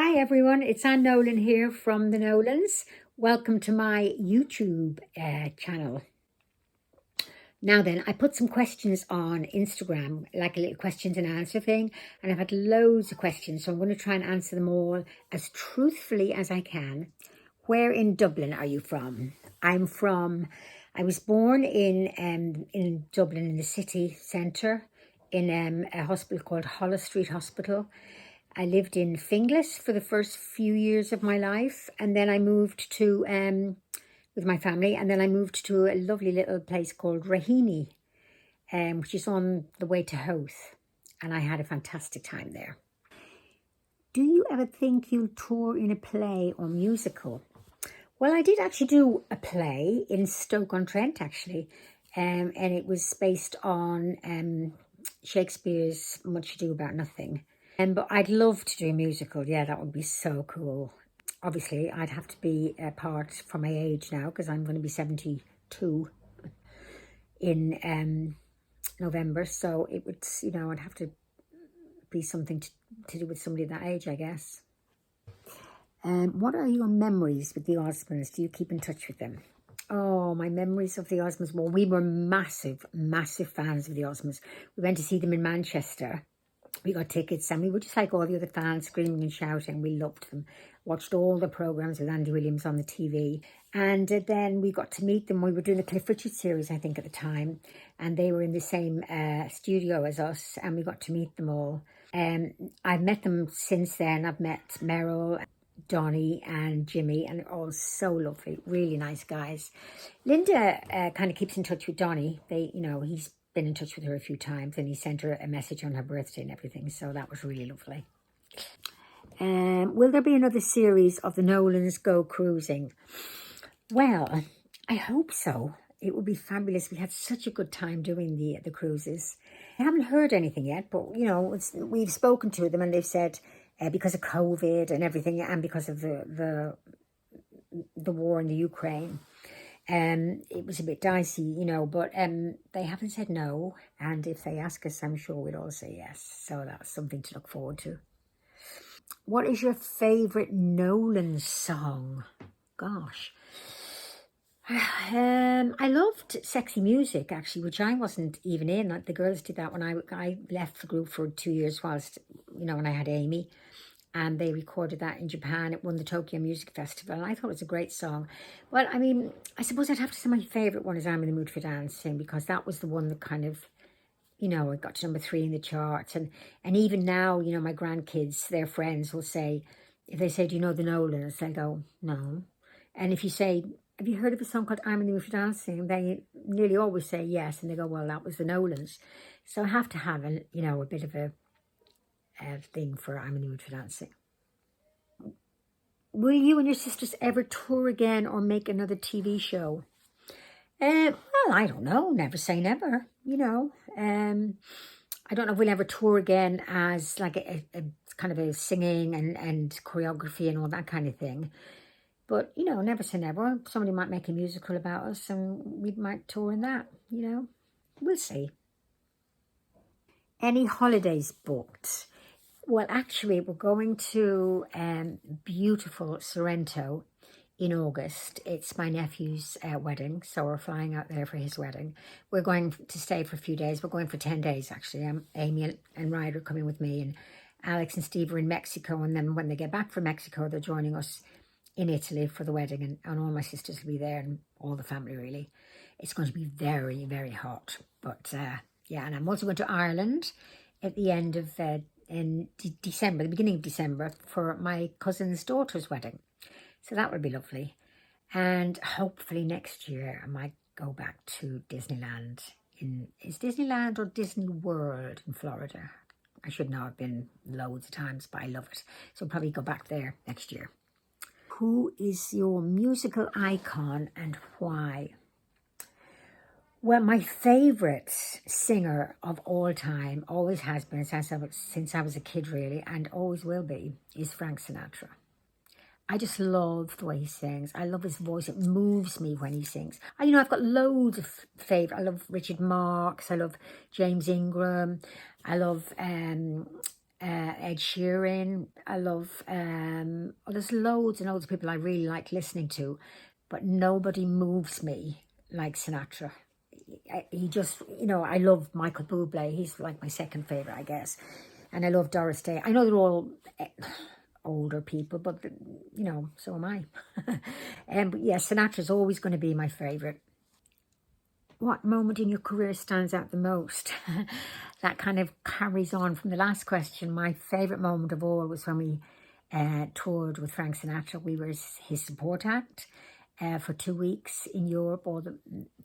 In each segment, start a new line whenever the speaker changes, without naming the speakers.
Hi everyone, it's Anne Nolan here from the Nolans. Welcome to my YouTube channel. Now then, I put some questions on Instagram, like a little questions and answer thing, and I've had loads of questions, so I'm going to try and answer them all as truthfully as I can. Where in Dublin are you from? I was born in Dublin, in the city centre, in a hospital called Holles Street Hospital. I lived in Finglas for the first few years of my life, and then I moved to, with my family, and then I moved to a lovely little place called Raheny, which is on the way to Howth, and I had a fantastic time there. Do you ever think you'll tour in a play or musical? Well, I did actually do a play in Stoke-on-Trent, actually, and it was based on Shakespeare's Much Ado About Nothing. But I'd love to do a musical. Yeah, that would be so cool. Obviously, I'd have to be apart from my age now because I'm going to be 72 in November. So it would, I'd have to be something to do with somebody that age, I guess. What are your memories with the Osmonds? Do you keep in touch with them? Oh, my memories of the Osmonds. Well, we were massive fans of the Osmonds. We went to see them in Manchester. We got tickets and we were just like all the other fans, screaming and shouting. We loved them. Watched all the programmes with Andy Williams on the TV. And then we got to meet them. We were doing the Cliff Richard series, I think, at the time. And they were in the same studio as us. And we got to meet them all. I've met them since then. I've met Meryl, Donnie and Jimmy, and they're all so lovely. Really nice guys. Linda kind of keeps in touch with Donnie. He's been in touch with her a few times, and he sent her a message on her birthday and everything, so that was really lovely. Will there be another series of the Nolans Go cruising? Well, I hope so. It would be fabulous. We had such a good time doing the cruises. I haven't heard anything yet, but we've spoken to them and they've said because of COVID and everything, and because of the war in the Ukraine, it was a bit dicey, but they haven't said no. And if they ask us, I'm sure we'll all say yes. So that's something to look forward to. What is your favourite Nolan song? Gosh. I loved Sexy Music, actually, which I wasn't even in. The girls did that when I left the group for 2 years whilst, when I had Amy. And they recorded that in Japan. It won the Tokyo Music Festival. And I thought it was a great song. Well, I suppose I'd have to say my favourite one is I'm in the Mood for Dancing, because that was the one that kind of, it got to number 3 in the charts. And even now, my grandkids, their friends will say, if they say, do you know the Nolans? They go, no. And if you say, have you heard of a song called I'm in the Mood for Dancing? They nearly always say yes. And they go, well, that was the Nolans. So I have to have a bit of a thing for I'm in the Mood for Dancing. Will you and your sisters ever tour again or make another TV show? Well, I don't know. Never say never, I don't know if we'll ever tour again as like a kind of a singing and choreography and all that kind of thing. But, never say never. Somebody might make a musical about us and we might tour in that, We'll see. Any holidays booked? Well, actually, we're going to beautiful Sorrento in August. It's my nephew's wedding, so we're flying out there for his wedding. We're going to stay for a few days. We're going for 10 days, actually. Amy and Ryder are coming with me, and Alex and Steve are in Mexico, and then when they get back from Mexico, they're joining us in Italy for the wedding, and all my sisters will be there, and all the family, really. It's going to be very, very hot, but yeah, and I'm also going to Ireland at the end of in December, the beginning of December, for my cousin's daughter's wedding. So that would be lovely. And hopefully next year I might go back to Disneyland. Is Disneyland or Disney World in Florida? I should know, I've been loads of times, but I love it. So I'll probably go back there next year. Who is your musical icon and why? Well, my favourite singer of all time, always has been since I was a kid, really, and always will be, is Frank Sinatra. I just love the way he sings. I love his voice. It moves me when he sings. I've got loads of favourites. I love Richard Marx. I love James Ingram. I love Ed Sheeran. I love, there's loads and loads of people I really like listening to, but nobody moves me like Sinatra. He just, I love Michael Bublé. He's like my second favourite, I guess. And I love Doris Day. I know they're all older people, but, so am I. But yeah, Sinatra's always going to be my favourite. What moment in your career stands out the most? That kind of carries on from the last question. My favourite moment of all was when we toured with Frank Sinatra. We were his support act for 2 weeks in Europe, all the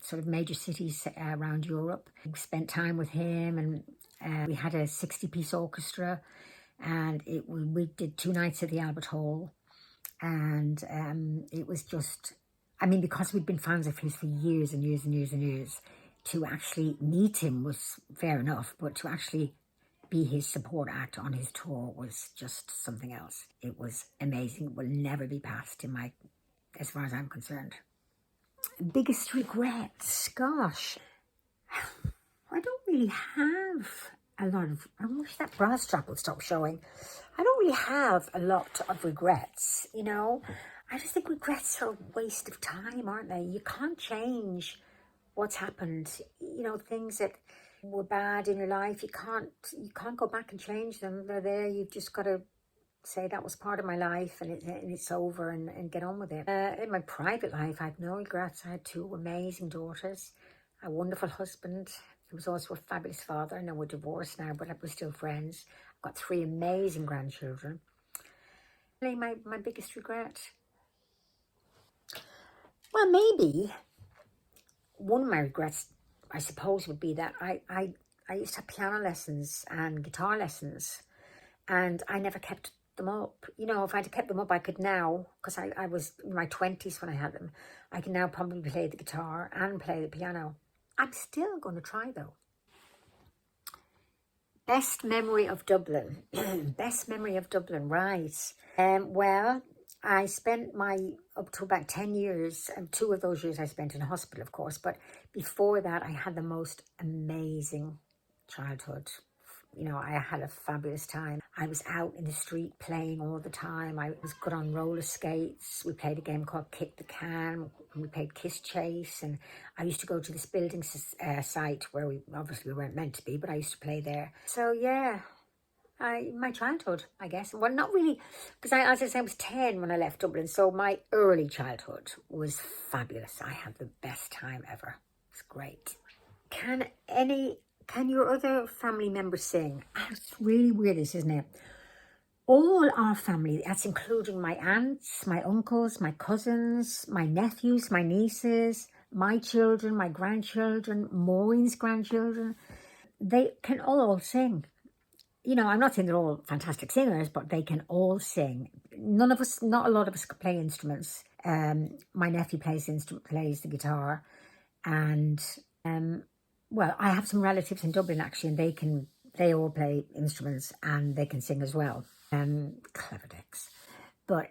sort of major cities around Europe. We spent time with him, and we had a 60-piece orchestra, and we did 2 nights at the Albert Hall, and it was just, because we'd been fans of his for years and years and years and years, to actually meet him was fair enough, but to actually be his support act on his tour was just something else. It was amazing. It will never be passed as far as I'm concerned. Biggest regrets? Gosh, I don't really have a lot of, I wish that bra strap would stop showing. I don't really have a lot of regrets, I just think regrets are a waste of time, aren't they? You can't change what's happened. Things that were bad in your life, you can't go back and change them. They're there. You've just got to say that was part of my life, and it's over, and get on with it. In my private life, I had no regrets. I had 2 amazing daughters, a wonderful husband who was also a fabulous father. I know we're divorced now, but we're still friends. I've got 3 amazing grandchildren. Really, my biggest regret? Well, maybe one of my regrets, I suppose, would be that I used to have piano lessons and guitar lessons, and I never kept them up. If I'd kept them up, I could now, because I was in my 20s when I had them, I can now probably play the guitar and play the piano. I'm still going to try, though. Best memory of Dublin. Best memory of Dublin, right. Well, I spent up to about 10 years, and 2 of those years I spent in hospital, of course, but before that I had the most amazing childhood. I had a fabulous time. I was out in the street playing all the time. I was good on roller skates. We played a game called Kick the Can, and we played Kiss Chase, and I used to go to this building site where we weren't meant to be, but I used to play there. So yeah, my childhood, I guess. Well, not really, because as I said, I was 10 when I left Dublin, so my early childhood was fabulous. I had the best time ever. It's great. Can your other family members sing? It's really weird, this, isn't it? All our family, that's including my aunts, my uncles, my cousins, my nephews, my nieces, my children, my grandchildren, Maureen's grandchildren, they can all sing. I'm not saying they're all fantastic singers, but they can all sing. Not a lot of us can play instruments. My nephew plays the guitar, and well, I have some relatives in Dublin actually, and they all play instruments and they can sing as well. Clever dicks. But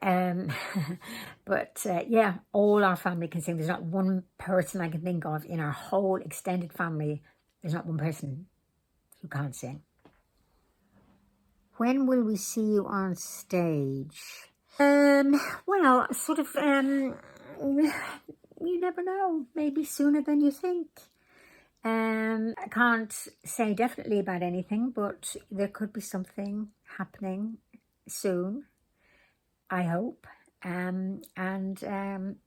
yeah, all our family can sing. There's not one person I can think of in our whole extended family. There's not one person who can't sing. When will we see you on stage? Well, sort of, you never know. Maybe sooner than you think. I can't say definitely about anything, but there could be something happening soon, I hope. And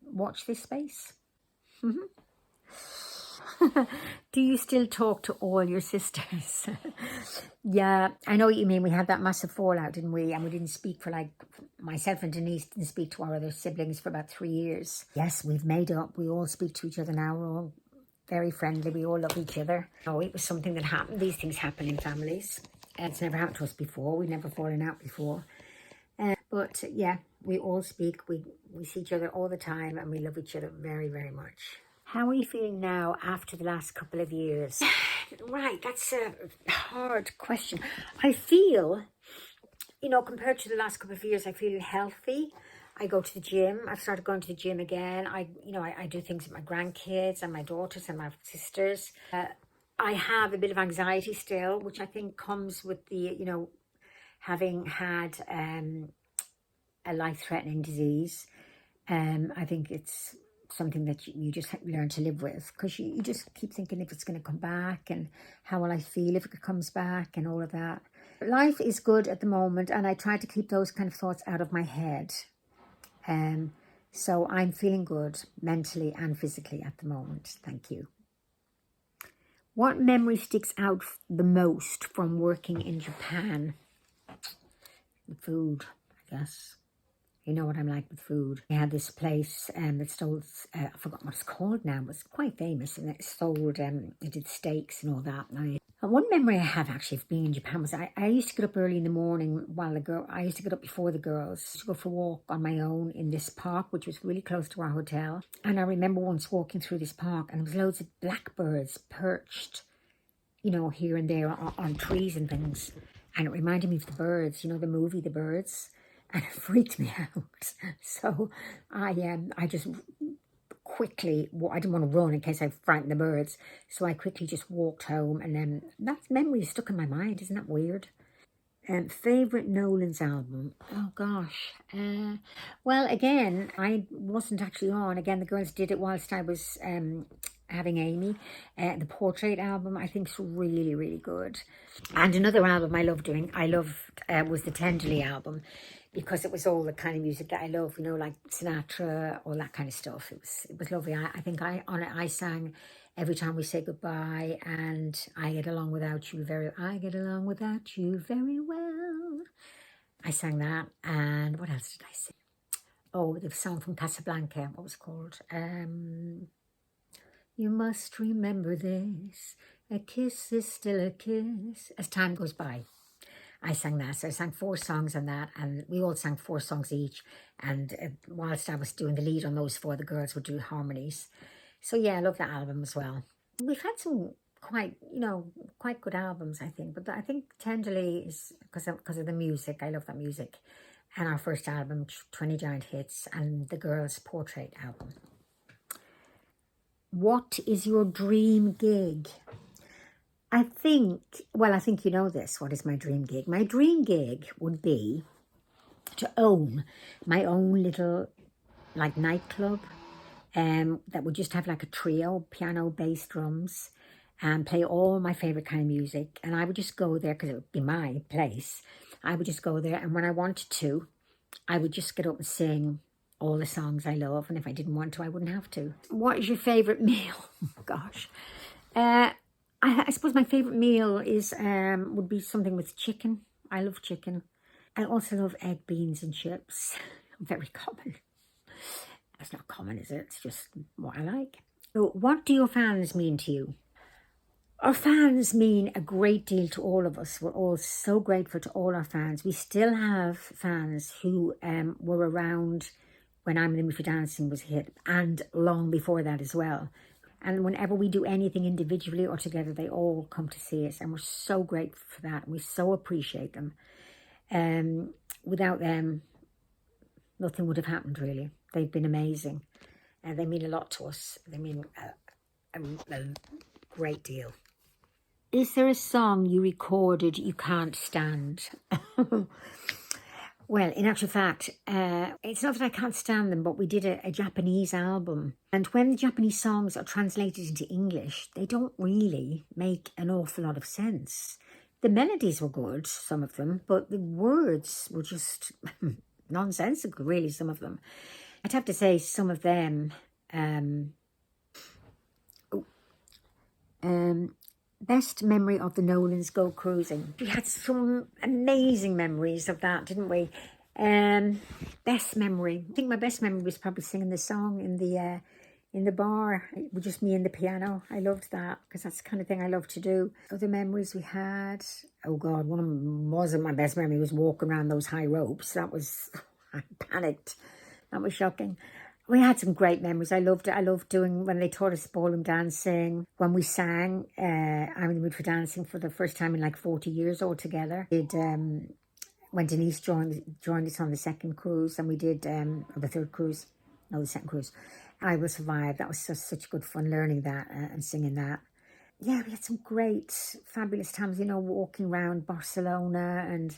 watch this space. Do you still talk to all your sisters? Yeah, I know what you mean. We had that massive fallout, didn't we? And we didn't speak for myself and Denise didn't speak to our other siblings for about 3 years. Yes, we've made up. We all speak to each other now. We're all very friendly. We all love each other. Oh, it was something that happened. These things happen in families. It's never happened to us before. We've never fallen out before. But yeah, we all speak. We see each other all the time, and we love each other very, very much. How are you feeling now after the last couple of years? Right, that's a hard question. I feel, compared to the last couple of years, I feel healthy. I go to the gym. I've started going to the gym again. I do things with my grandkids and my daughters and my sisters. I have a bit of anxiety still, which I think comes with the, having had a life-threatening disease. I think it's something that you just learn to live with, because you just keep thinking if it's going to come back, and how will I feel if it comes back, and all of that. Life is good at the moment, and I try to keep those kind of thoughts out of my head. So I'm feeling good mentally and physically at the moment. Thank you. What memory sticks out the most from working in Japan? The food, I guess. You know what I'm like with food. We had this place that sold, I forgot what it's called now, but it's quite famous, and it sold, it did steaks and all that. And one memory I have actually of being in Japan was I used to get up early in the morning while I used to get up before the girls to go for a walk on my own in this park, which was really close to our hotel. And I remember once walking through this park, and there was loads of blackbirds perched, you know, here and there on trees and things. And it reminded me of the birds, you know, the movie, The Birds. And it freaked me out. So I just quickly, I didn't want to run in case I frightened the birds. So I quickly just walked home, and then that memory is stuck in my mind. Isn't that weird? Favourite Nolans album? Oh gosh. Well, again, I wasn't actually on. Again, the girls did it whilst I was having Amy. The Portrait album, I think, is really, really good. And another album I loved was the Tenderly album, because it was all the kind of music that I love, you know, like Sinatra, all that kind of stuff. It was lovely. I think I sang Every Time We Say Goodbye, and I Get Along Without You Very Well. I sang that. And what else did I sing? Oh, the song from Casablanca. What was it called? You must remember this. A kiss is still a kiss as time goes by. I sang that. So I sang 4 songs on that, and we all sang 4 songs each. And whilst I was doing the lead on those 4, the girls would do harmonies. So yeah, I love that album as well. We've had some quite good albums, I think. But I think Tenderly is because of the music. I love that music. And our first album, 20 Giant Hits, and the girls' Portrait album. What is your dream gig? I think you know this. What is my dream gig? My dream gig would be to own my own little, like, nightclub that would just have like a trio, piano, bass, drums, and play all my favourite kind of music. And I would just go there, because it would be my place. I would just go there, and when I wanted to, I would just get up and sing all the songs I love. And if I didn't want to, I wouldn't have to. What is your favourite meal? Oh, gosh. I suppose my favourite meal would be something with chicken. I love chicken. I also love egg, beans and chips. Very common. That's not common, is it? It's just what I like. So what do your fans mean to you? Our fans mean a great deal to all of us. We're all so grateful to all our fans. We still have fans who were around when I'm in the Mood for Dancing was a hit, and long before that as well. And whenever we do anything individually or together, they all come to see us. And we're so grateful for that. We so appreciate them. Without them, nothing would have happened, really. They've been amazing. And they mean a lot to us. They mean a great deal. Is there a song you recorded you can't stand? Well, in actual fact, it's not that I can't stand them, but we did a Japanese album. And when the Japanese songs are translated into English, they don't really make an awful lot of sense. The melodies were good, some of them, but the words were just nonsensical, really, some of them. I'd have to say some of them... Best memory of the Nolans Go cruising. We had some amazing memories of that, didn't we? Best memory. I think my best memory was probably singing the song in the bar with just me and the piano. I loved that, because that's the kind of thing I love to do. Other memories we had. Oh God, one of them wasn't my best memory. Was walking around those high ropes. That was, I panicked. That was shocking. We had some great memories. I loved it. I loved doing when they taught us ballroom dancing. When we sang, I'm in the Mood for Dancing for the first time in like 40 years altogether. When Denise joined us on the second cruise, and we did the third cruise, no, the second cruise. I Will Survive. That was such good fun learning that and singing that. Yeah, we had some great, fabulous times, you know, walking around Barcelona and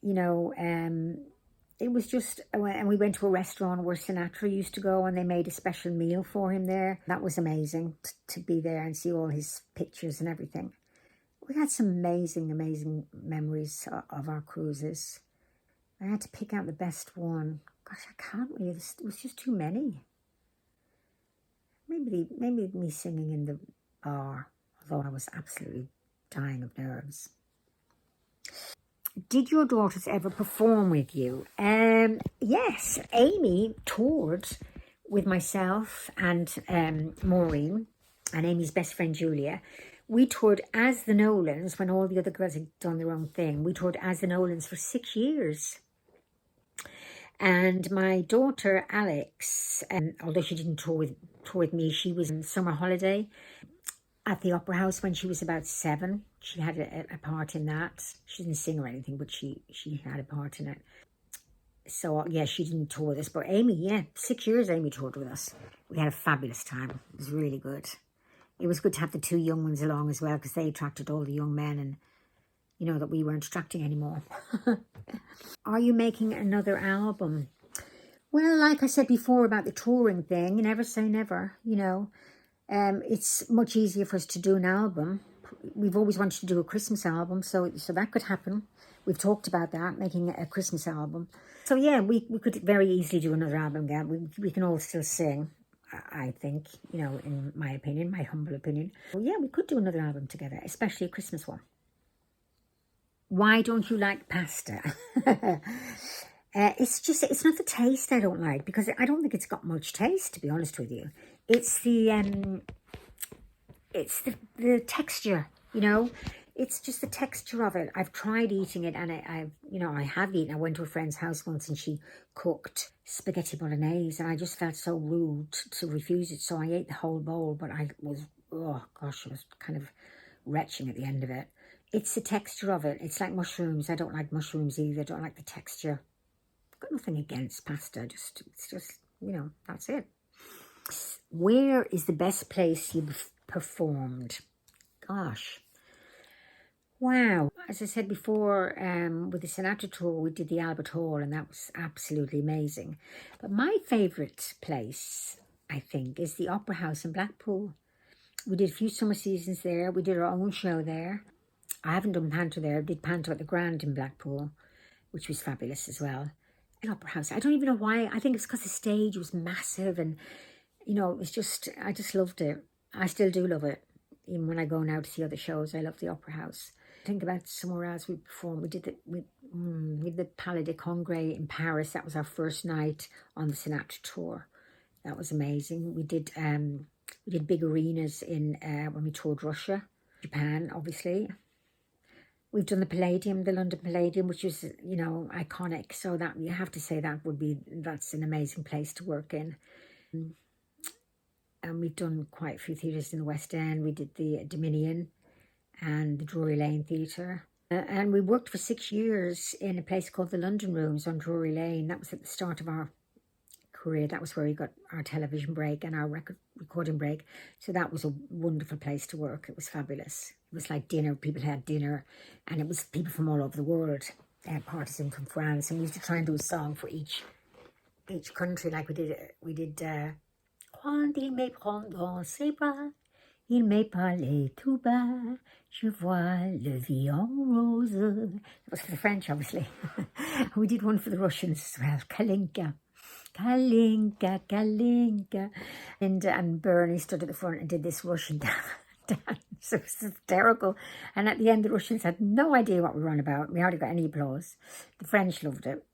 you know, it was just, and we went to a restaurant where Sinatra used to go, and they made a special meal for him there. That was amazing to be there and see all his pictures and everything. We had some amazing, amazing memories of our cruises. I had to pick out the best one. Gosh, I can't really, it was just too many. Maybe me singing in the bar, although I was absolutely dying of nerves. Did your daughters ever perform with you? Yes, Amy toured with myself and Maureen and Amy's best friend Julia. We toured as the Nolans when all the other girls had done their own thing. We toured as the Nolans for 6 years. And my daughter Alex, although she didn't tour with me, she was in summer holiday at the Opera House when she was about 7. She had a part in that. She didn't sing or anything, but she had a part in it. So yeah, she didn't tour with us. But Amy, yeah, 6 years Amy toured with us. We had a fabulous time. It was really good. It was good to have the 2 young ones along as well, because they attracted all the young men, and you know that we weren't attracting anymore. Are you making another album? Well, like I said before about the touring thing, you never say never, you know. It's much easier for us to do an album. We've always wanted to do a Christmas album, so that could happen. We've talked about that, making a Christmas album. So yeah, we could very easily do another album again. We can all still sing, I think, you know, in my opinion, my humble opinion. Well, yeah, we could do another album together, especially a Christmas one. Why don't you like pasta? It's not the taste I don't like, because I don't think it's got much taste, to be honest with you. It's the texture, you know. It's just the texture of it. I've tried eating it, and I have eaten. I went to a friend's house once and she cooked spaghetti bolognese, and I just felt so rude to refuse it. So I ate the whole bowl, but I was, oh gosh, I was kind of retching at the end of it. It's the texture of it. It's like mushrooms. I don't like mushrooms either. I don't like the texture. I've got nothing against pasta. It's just, you know, that's it. Where is the best place you've performed? Gosh. Wow. As I said before, with the Sinatra tour, we did the Albert Hall, and that was absolutely amazing. But my favourite place, I think, is the Opera House in Blackpool. We did a few summer seasons there. We did our own show there. I haven't done Panto there. I did Panto at the Grand in Blackpool, which was fabulous as well. An Opera House. I don't even know why. I think it's because the stage was massive, and, you know, it was just, I just loved it. I still do love it. Even when I go now to see other shows, I love the Opera House. Think about somewhere else we performed. We did the Palais de Congrès in Paris. That was our first night on the Sinatra tour. That was amazing. We did big arenas in when we toured Russia, Japan, obviously. We've done the Palladium, the London Palladium, which was, you know, iconic. So that, you have to say, that's an amazing place to work in. And we've done quite a few theatres in the West End. We did the Dominion and the Drury Lane Theatre. And we worked for 6 years in a place called the London Rooms on Drury Lane. That was at the start of our career. That was where we got our television break and our recording break. So that was a wonderful place to work. It was fabulous. It was like dinner. People had dinner, and it was people from all over the world. Parties in from France, and we used to try and do a song for each country. Like we did Quand il me prend dans ses bras, il me parlait tout bas, je vois le vie en rose. That was for the French, obviously. We did one for the Russians as well, Kalinka. Kalinka, Kalinka. And Bernie stood at the front and did this Russian dance. It was hysterical. And at the end, the Russians had no idea what we were on about. We hardly got any applause. The French loved it.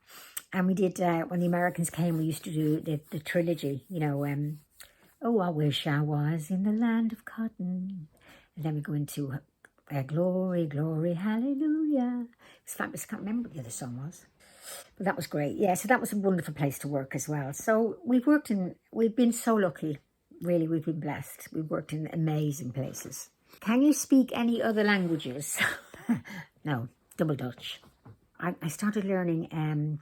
And we did, when the Americans came, we used to do the trilogy, you know, oh, I wish I was in the land of cotton. And then we go into glory, glory, hallelujah. It's fabulous. I can't remember what the other song was. But that was great. Yeah, so that was a wonderful place to work as well. So we've been so lucky. Really, we've been blessed. We've worked in amazing places. Can you speak any other languages? No, double Dutch. I started learning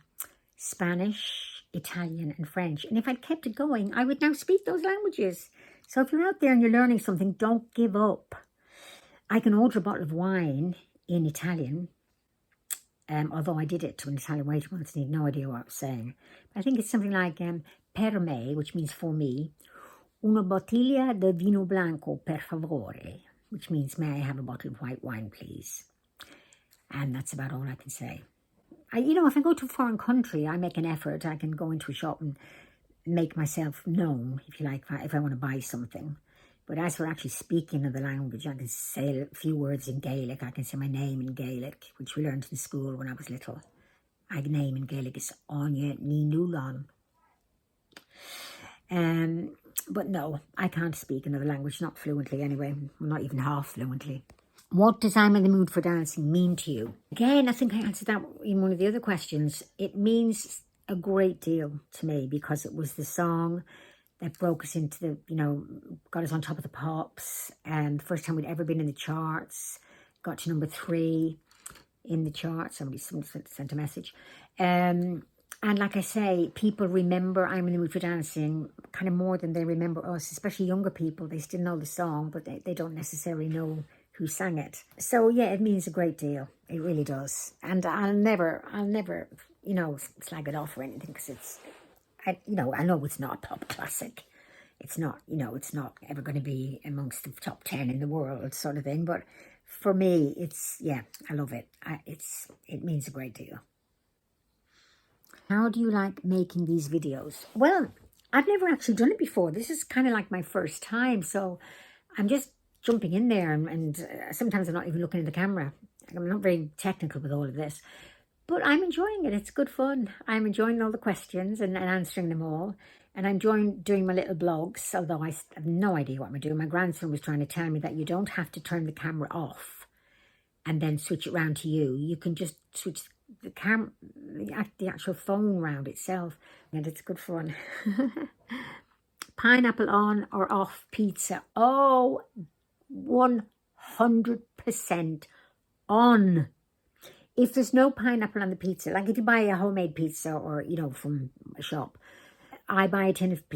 Spanish, Italian and French. And if I'd kept it going, I would now speak those languages. So if you're out there and you're learning something, don't give up. I can order a bottle of wine in Italian although I did it to an Italian waiter once and he had no idea what I was saying. I think it's something like per me, which means for me, una bottiglia de vino blanco per favore, which means may I have a bottle of white wine, please. And that's about all I can say. If I go to a foreign country, I make an effort. I can go into a shop and make myself known, if you like, if I want to buy something. But as for actually speaking of the language, I can say a few words in Gaelic. I can say my name in Gaelic, which we learned in school when I was little. My name in Gaelic is Anne Nolan. But no, I can't speak another language, not fluently anyway, not even half fluently. What does I'm in the mood for dancing mean to you? Again, I think I answered that in one of the other questions. It means a great deal to me because it was the song that broke us into got us on top of the pops. And the first time we'd ever been in the charts, got to number 3 in the charts. Somebody sent a message. And like I say, people remember I'm in the mood for dancing kind of more than they remember us, especially younger people. They still know the song, but they don't necessarily know who sang it. So yeah, it means a great deal. It really does. And I'll never, slag it off or anything because I know it's not a pop classic. It's not, it's not ever going to be amongst the top 10 in the world sort of thing. But for me, I love it. It means a great deal. How do you like making these videos? Well, I've never actually done it before. This is kind of like my first time. So I'm just jumping in there and sometimes I'm not even looking at the camera. I'm not very technical with all of this. But I'm enjoying it. It's good fun. I'm enjoying all the questions and answering them all. And I'm enjoying doing my little blogs, although I have no idea what I'm doing. My grandson was trying to tell me that you don't have to turn the camera off and then switch it round to you. You can just switch the camera, the actual phone round itself. And it's good fun. Pineapple on or off pizza? Oh, 100% on. If there's no pineapple on the pizza, like if you buy a homemade pizza or, from a shop, I buy a tin of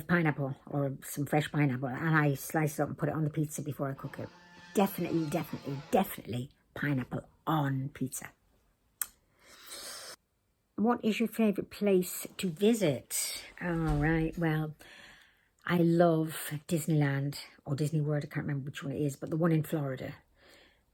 pineapple or some fresh pineapple and I slice it up and put it on the pizza before I cook it. Definitely, definitely, definitely pineapple on pizza. What is your favourite place to visit? All right, well, I love Disneyland or Disney World. I can't remember which one it is, but the one in Florida.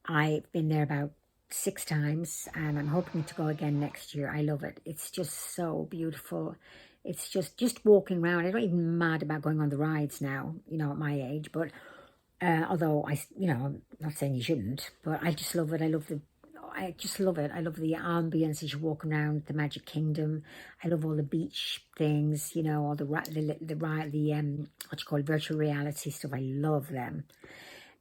I've been there about 6 times and I'm hoping to go again next year. I love it. It's just so beautiful. It's just walking around. I'm not even mad about going on the rides now, at my age. But although I'm not saying you shouldn't, but I just love it. I just love it. I love the ambience as you walk around the Magic Kingdom. I love all the beach things, all the virtual reality stuff. I love them.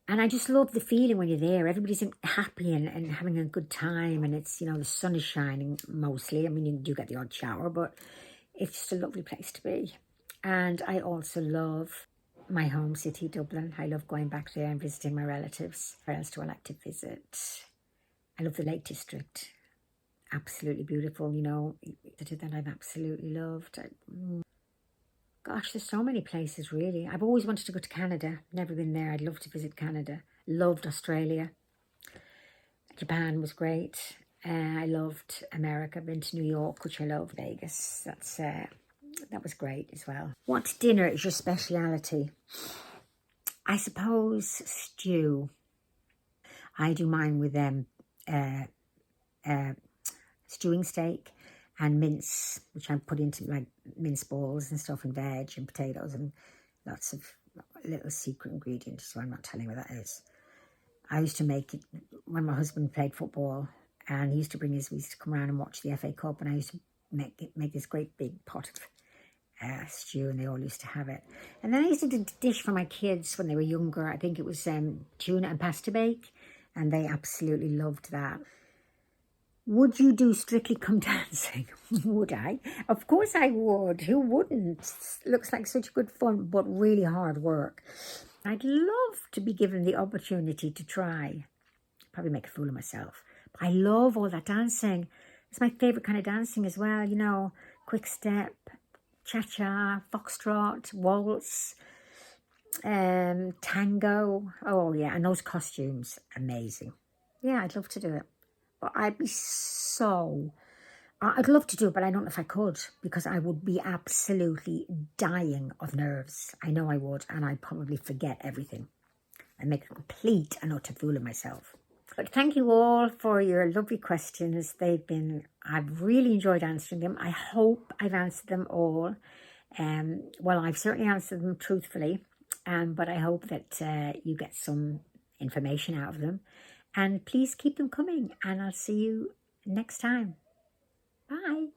And I just love the feeling when you're there. Everybody's happy and having a good time. And it's, the sun is shining mostly. I mean, you do get the odd shower, but it's just a lovely place to be. And I also love my home city, Dublin. I love going back there and visiting my relatives. Where else do I like to visit? I love the Lake District. Absolutely beautiful, that I've absolutely loved. Gosh, there's so many places, really. I've always wanted to go to Canada. Never been there. I'd love to visit Canada. Loved Australia. Japan was great. I loved America. Been to New York, which I love. Vegas. That was great as well. What dinner is your speciality? I suppose stew. I do mine with stewing steak and mince, which I put into like mince balls and stuff and veg and potatoes and lots of little secret ingredients, so I'm not telling you what that is. I used to make it when my husband played football and we used to come around and watch the FA Cup and I used to make this great big pot of stew and they all used to have it. And then I used to do a dish for my kids when they were younger. I think it was tuna and pasta bake and they absolutely loved that. Would you do Strictly Come Dancing? Would I? Of course I would. Who wouldn't? Looks like such good fun, but really hard work. I'd love to be given the opportunity to try. Probably make a fool of myself. But I love all that dancing. It's my favourite kind of dancing as well. Quick step, cha-cha, foxtrot, waltz, tango. Oh, yeah, and those costumes, amazing. Yeah, I'd love to do it. I'd be so... I'd love to do it, but I don't know if I could, because I would be absolutely dying of nerves. I know I would, and I'd probably forget everything and make a complete and utter fool of myself. But thank you all for your lovely questions. I've really enjoyed answering them. I hope I've answered them all. Well, I've certainly answered them truthfully, but I hope that you get some information out of them. And please keep them coming, and I'll see you next time. Bye.